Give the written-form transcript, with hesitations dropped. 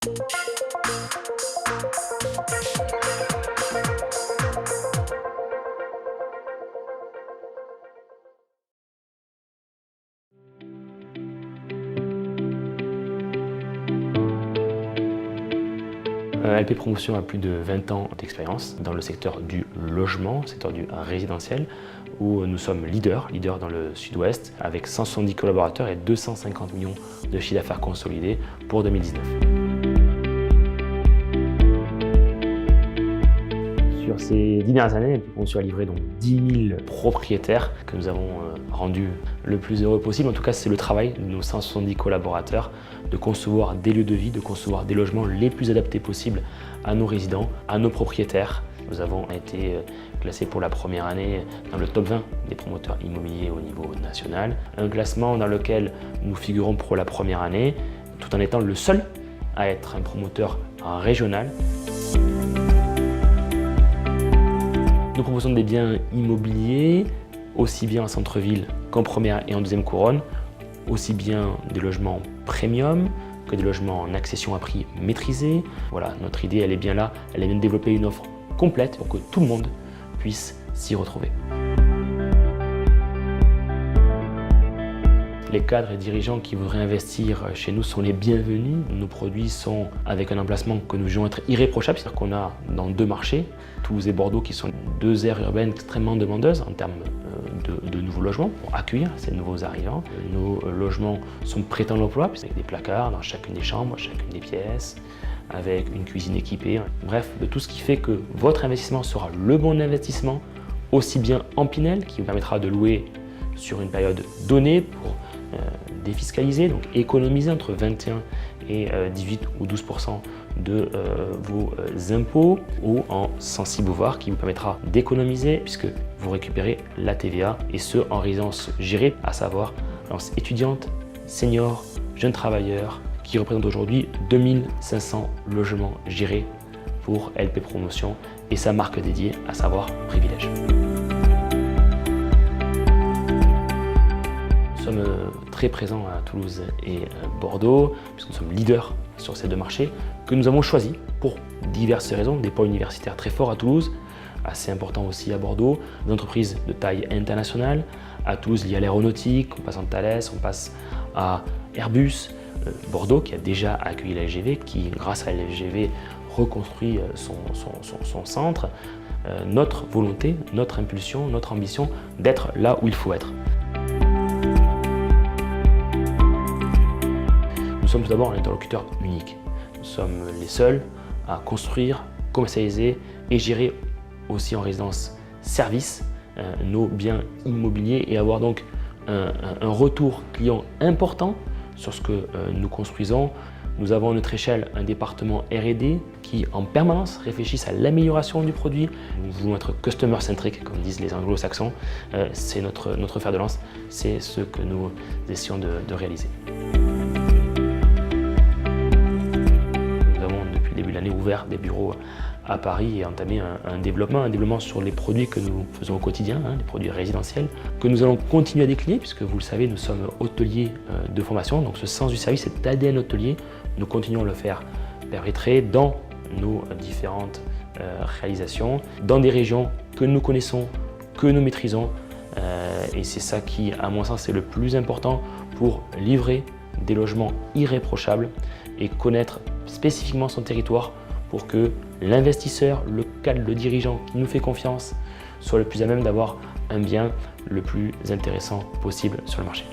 LP Promotion a plus de 20 ans d'expérience dans le secteur du logement, secteur du résidentiel, où nous sommes leaders dans le sud-ouest, avec 170 collaborateurs et 250 millions de chiffre d'affaires consolidés pour 2019. Sur ces 10 dernières années, LP Promotion a livré donc 10 000 propriétaires que nous avons rendus le plus heureux possible. En tout cas, c'est le travail de nos 170 collaborateurs de concevoir des lieux de vie, de concevoir des logements les plus adaptés possibles à nos résidents, à nos propriétaires. Nous avons été classés pour la première année dans le top 20 des promoteurs immobiliers au niveau national. Un classement dans lequel nous figurons pour la première année, tout en étant le seul à être un promoteur régional. Nous proposons des biens immobiliers, aussi bien en centre-ville qu'en première et en deuxième couronne, aussi bien des logements premium que des logements en accession à prix maîtrisé. Voilà, notre idée, elle est bien là, elle est bien de développer une offre complète pour que tout le monde puisse s'y retrouver. Les cadres et dirigeants qui voudraient investir chez nous sont les bienvenus. Nos produits sont avec un emplacement que nous jugeons être irréprochable, c'est-à-dire qu'on a dans 2 marchés, Toulouse et Bordeaux, qui sont 2 aires urbaines extrêmement demandeuses en termes de nouveaux logements pour accueillir ces nouveaux arrivants. Nos logements sont prêts à l'emploi, avec des placards dans chacune des chambres, chacune des pièces, avec une cuisine équipée. Bref, de tout ce qui fait que votre investissement sera le bon investissement, aussi bien en Pinel, qui vous permettra de louer sur une période donnée pour défiscaliser, donc économiser entre 21 et 18 ou 12% de vos impôts, ou en Censi Beauvoir qui vous permettra d'économiser puisque vous récupérez la TVA, et ce en résidence gérée, à savoir résidence étudiante, senior, jeunes travailleurs, qui représente aujourd'hui 2500 logements gérés pour LP Promotion et sa marque dédiée, à savoir Privilège. Nous sommes très présents à Toulouse et Bordeaux, puisque nous sommes leaders sur ces 2 marchés, que nous avons choisis pour diverses raisons. Des pôles universitaires très forts à Toulouse, assez importants aussi à Bordeaux, des entreprises de taille internationale. À Toulouse, il y a l'aéronautique, on passe en Thales, on passe à Airbus. Bordeaux, qui a déjà accueilli la LGV, qui, grâce à la LGV, reconstruit son centre. Notre volonté, notre impulsion, notre ambition d'être là où il faut être. Nous sommes tout d'abord un interlocuteur unique. Nous sommes les seuls à construire, commercialiser et gérer aussi en résidence service nos biens immobiliers et avoir donc un retour client important sur ce que nous construisons. Nous avons à notre échelle un département R&D qui en permanence réfléchissent à l'amélioration du produit. Nous voulons être customer centric, comme disent les anglo-saxons. C'est notre fer de lance, c'est ce que nous essayons de réaliser. L'année ouvert des bureaux à Paris et entamé un développement sur les produits que nous faisons au quotidien, les produits résidentiels, que nous allons continuer à décliner puisque vous le savez, nous sommes hôteliers de formation, donc ce sens du service, cet ADN hôtelier, nous continuons à le faire perpétrer dans nos différentes réalisations, dans des régions que nous connaissons, que nous maîtrisons, et c'est ça qui, à mon sens, est le plus important pour livrer des logements irréprochables et connaître spécifiquement son territoire pour que l'investisseur, le cadre, le dirigeant qui nous fait confiance soit le plus à même d'avoir un bien le plus intéressant possible sur le marché.